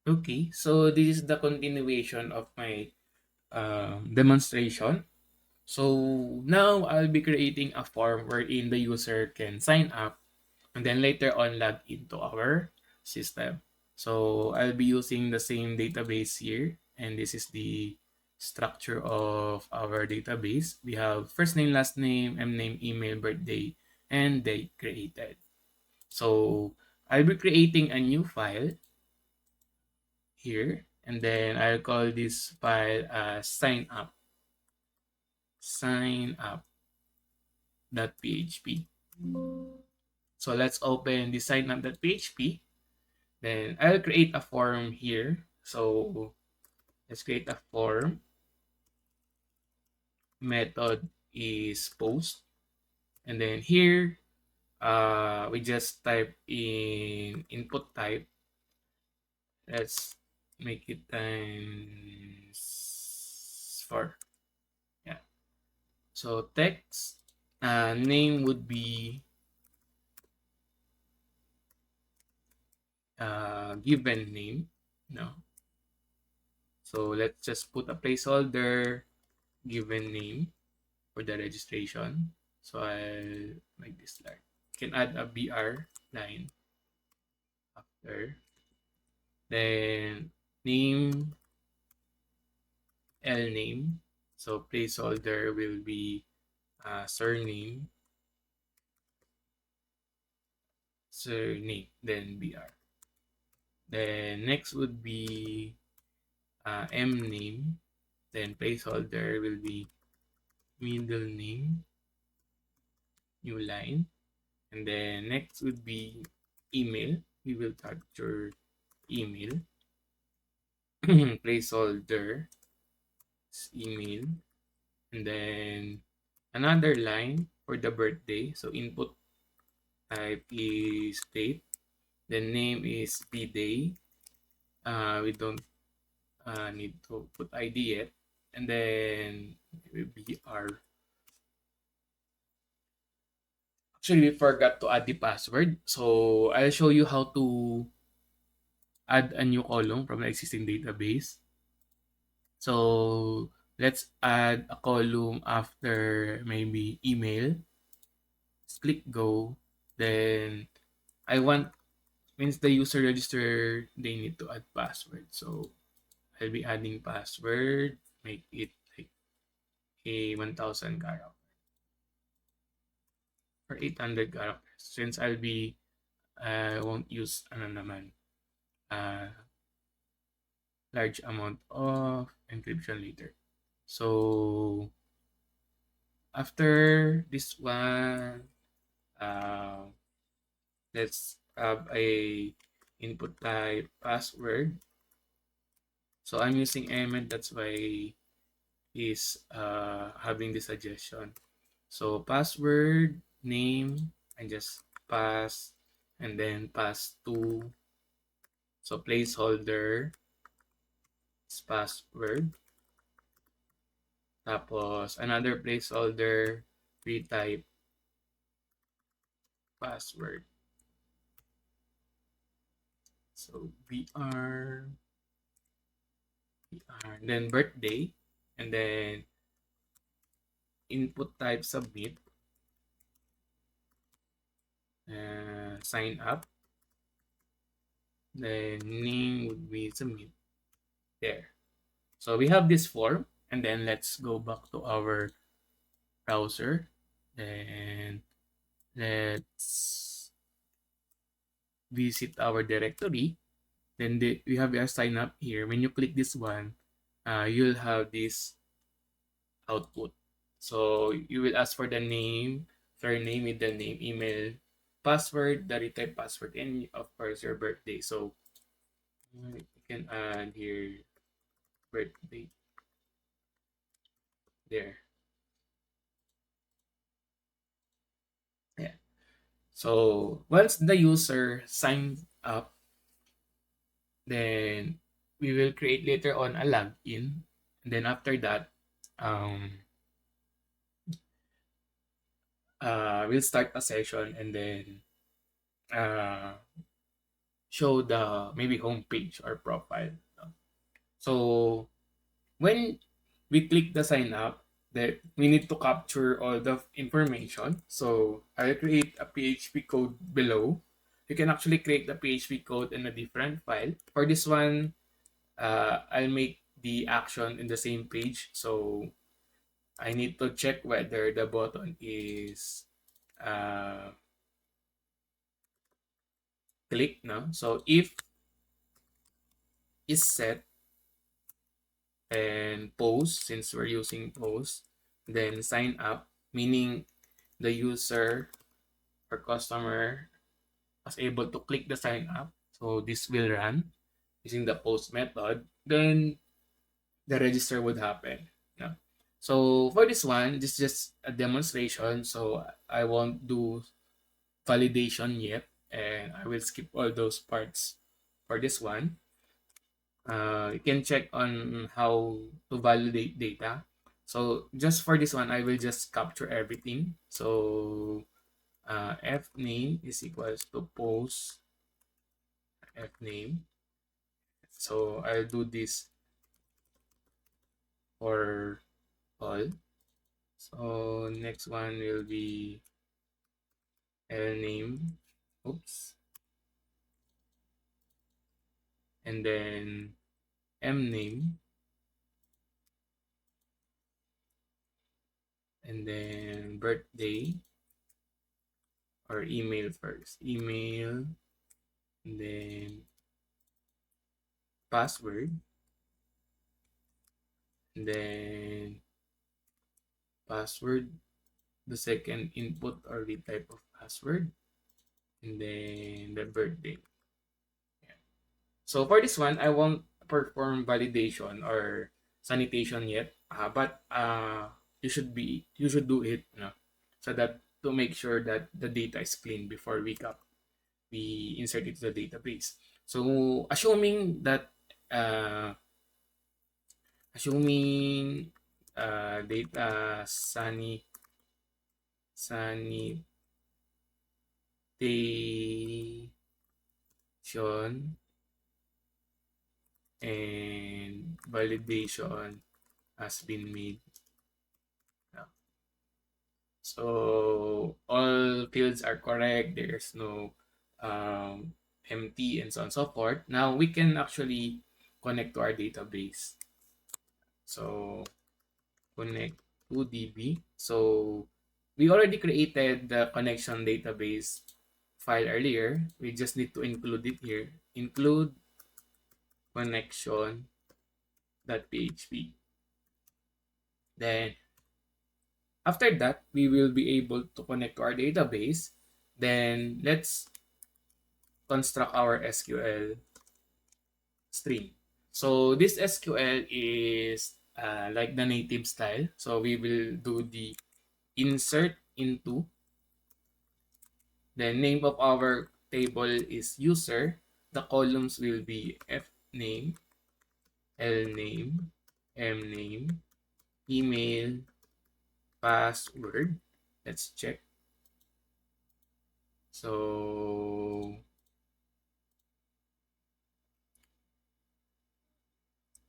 Okay, so this is the continuation of my demonstration. So now I'll be creating a form wherein the user can sign up and then later on log into our system. So I'll be using the same database here, and this is the structure of our database. We have first name, last name, name, email, birthday, and date created. So I'll be creating a new file here, and then I'll call this file signup.php. So let's open the signup.php. Then I'll create a form here. So let's create a form. Method is post. And then here, we just type in input type. Let's make it times 4. Yeah. So text name would be given name. No. So let's just put a placeholder given name for the registration. So I'll make this large. You can add a BR line after. Then name, L name. So placeholder will be surname, then BR. Then next would be M name. Then placeholder will be middle name, new line. And then next would be email. We will capture email. Placeholder is email. And then another line for the birthday. So input type is date. The name is day. We don't need to put ID yet. And then it will be our. Actually, we forgot to add the password. So I'll show you how to add a new column from the existing database. So let's add a column after maybe email. Let's click go. Then I want, means the user register, they need to add password. So I'll be adding password, make it like a 1000 character or 800 characters. Since I'll be, won't use ano naman, uh, large amount of encryption later. So after this one, uh, let's have a input type password. So I'm using Emmet, that's why he's having the suggestion. So password, name, and just pass, and then pass to, so placeholder is password. Tapos another placeholder, retype password. So then birthday, and then input type submit, sign up, then name would be submit there. So we have this form, and then let's go back to our browser, and let's visit our directory. Then we have a sign up here. When you click this one, you'll have this output. So you will ask for the name, surname, middle name, email, password, the retype password, and of course your birthday. So you can add here birthday there. Yeah. So once the user signs up, then we will create later on a login. And then after that, we'll start a session, and then uh, show the maybe homepage or profile. No? So when we click the sign up, that we need to capture all the information. So I'll create a PHP code below. You can actually create the PHP code in a different file. For this one, I'll make the action in the same page. So I need to check whether the button is uh, clicked. No? So if is set and post, since we're using post, then sign up, meaning the user or customer was able to click the sign up. So this will run using the post method. Then the register would happen. Yeah. So for this one, this is just a demonstration. So I won't do validation yet, and I will skip all those parts for this one. You can check on how to validate data. So just for this one, I will just capture everything. So f name is equals to post f name. So I'll do this for all. So next one will be L name. Oops. And then M name. And then birthday or email first. Email. And then password. And then password. The second input or the type of password. And then the birthday. So for this one, I won't perform validation or sanitation yet, but you should do it, so that to make sure that the data is clean before we insert it to the database. So uh, assuming data sanitation and validation has been made. So all fields are correct. There's no empty and so on and so forth. Now we can actually connect to our database. So connect to DB. So we already created the connection database file earlier. We just need to include it here. Include connection.php. Then after that, we will be able to connect to our database. Then let's construct our SQL string. So this SQL is like the native style. So we will do the insert into. The name of our table is user. The columns will be F name, L name, M name, email, password. Let's check. So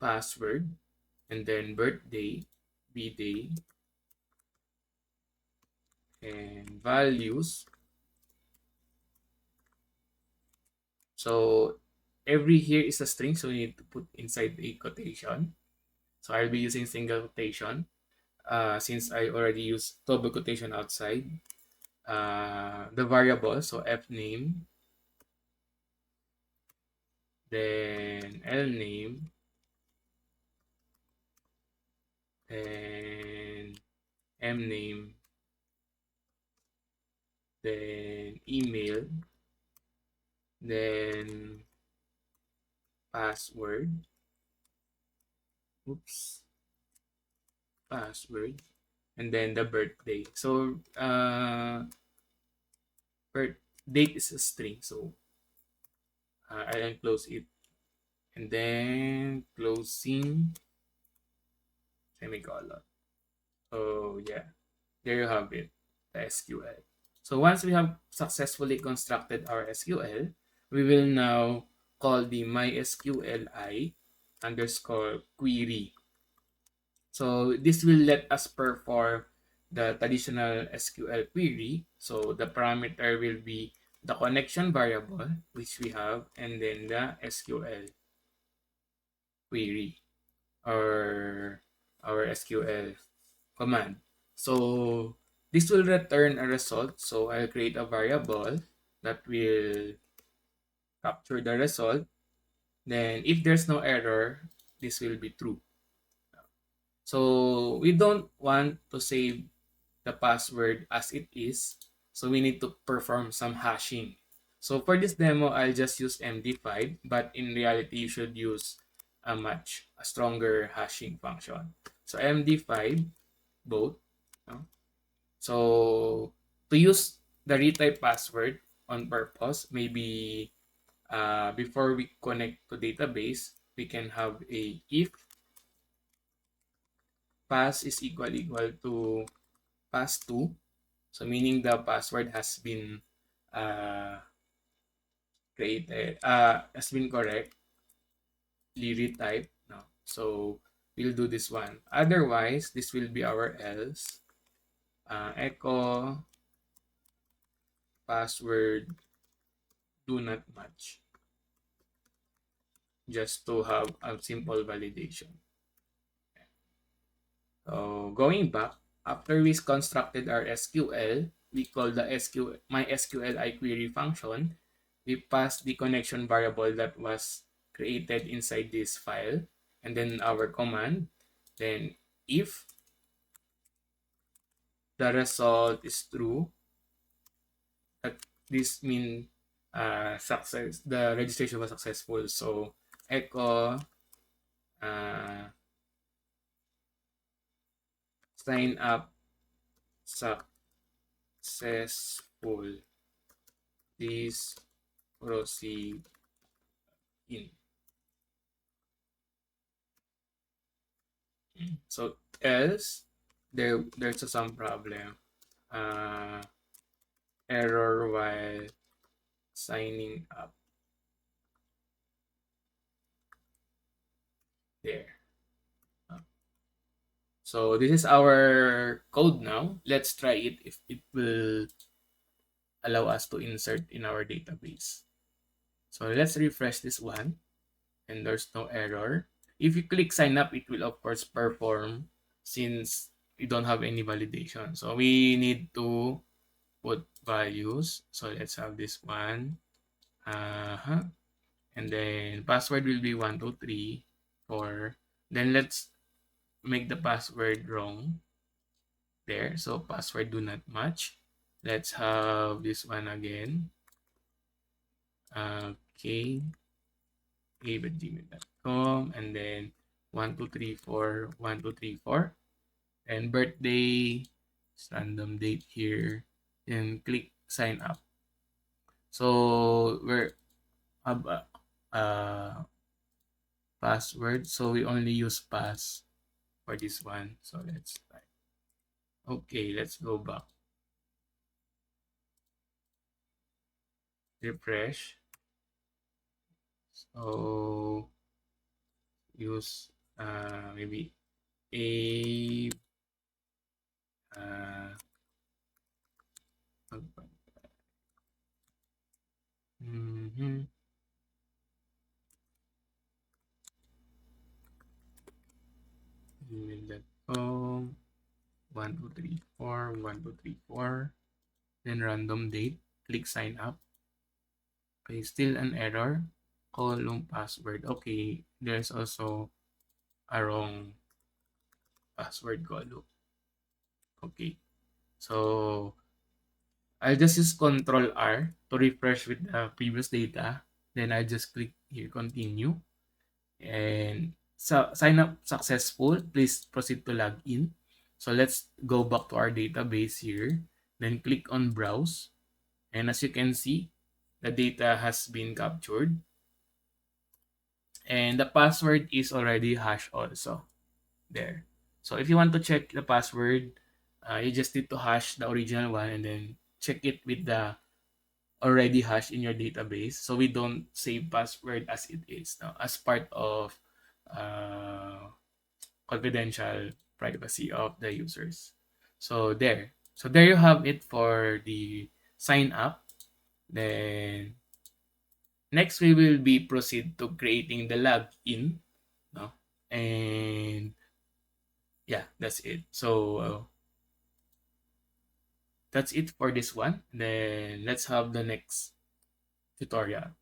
password, and then birthday, b-day, and values. So every here is a string, so you need to put inside a quotation. So I'll be using single quotation since I already used double quotation outside. The variable, so f name, then l name, then m name, then email, then password, oops, password, and then the birthday. So birth date is a string, so I'll close it, and then closing semicolon. Oh yeah, there you have it, the SQL. So once we have successfully constructed our SQL, we will now call the mysqli underscore query. So this will let us perform the traditional SQL query. So the parameter will be the connection variable, which we have, and then the SQL query, or our SQL command. So this will return a result. So I'll create a variable that will capture the result. Then if there's no error, this will be true. So we don't want to save the password as it is. So we need to perform some hashing. So for this demo, I'll just use MD5, but in reality, you should use a stronger hashing function. So MD5 both. No? So to use the retype password on purpose, maybe before we connect to database, we can have a if pass is equal to pass2. So meaning the password has been created, has been correctly retyped. No. So we'll do this one. Otherwise, this will be our else. Echo password do not match. Just to have a simple validation. So going back, after we constructed our SQL, we call the MySQLi query function. We pass the connection variable that was created inside this file, and then our command. Then if the result is true, that this means success. The registration was successful. So echo uh, sign up successful. Please proceed in. So else there's some problem. Uh, Error while signing up. There. So this is our code now. Let's try it if it will allow us to insert in our database. So let's refresh this one, and there's no error. If you click sign up, it will of course perform since we don't have any validation. So we need to put values. So let's have this one. And then password will be 123 4. Then let's make the password wrong there. So password do not match. Let's have this one again. Okay. Abe@gmail.com, and then 1234 and birthday, random date here, then click sign up. So we're password, so we only use pass for this one. So let's try. Okay, let's go back. Refresh. So use maybe a uh, mm-hmm. Gmail.com 1234 then random date, click sign up. Okay, still an error. Column password. Okay, there's also a wrong password column. Okay, so I'll just use Control R to refresh with the previous data. Then I just click here continue, and so sign up successful. Please proceed to log in. So let's go back to our database here. Then click on browse, and as you can see, the data has been captured, and the password is already hashed also there. So if you want to check the password, you just need to hash the original one and then check it with the already hashed in your database. So we don't save password as it is now as part of uh, confidential privacy of the users. So there. So there you have it for the sign up. Then next we will be proceed to creating the login. No? And yeah, that's it. So that's it for this one. Then let's have the next tutorial.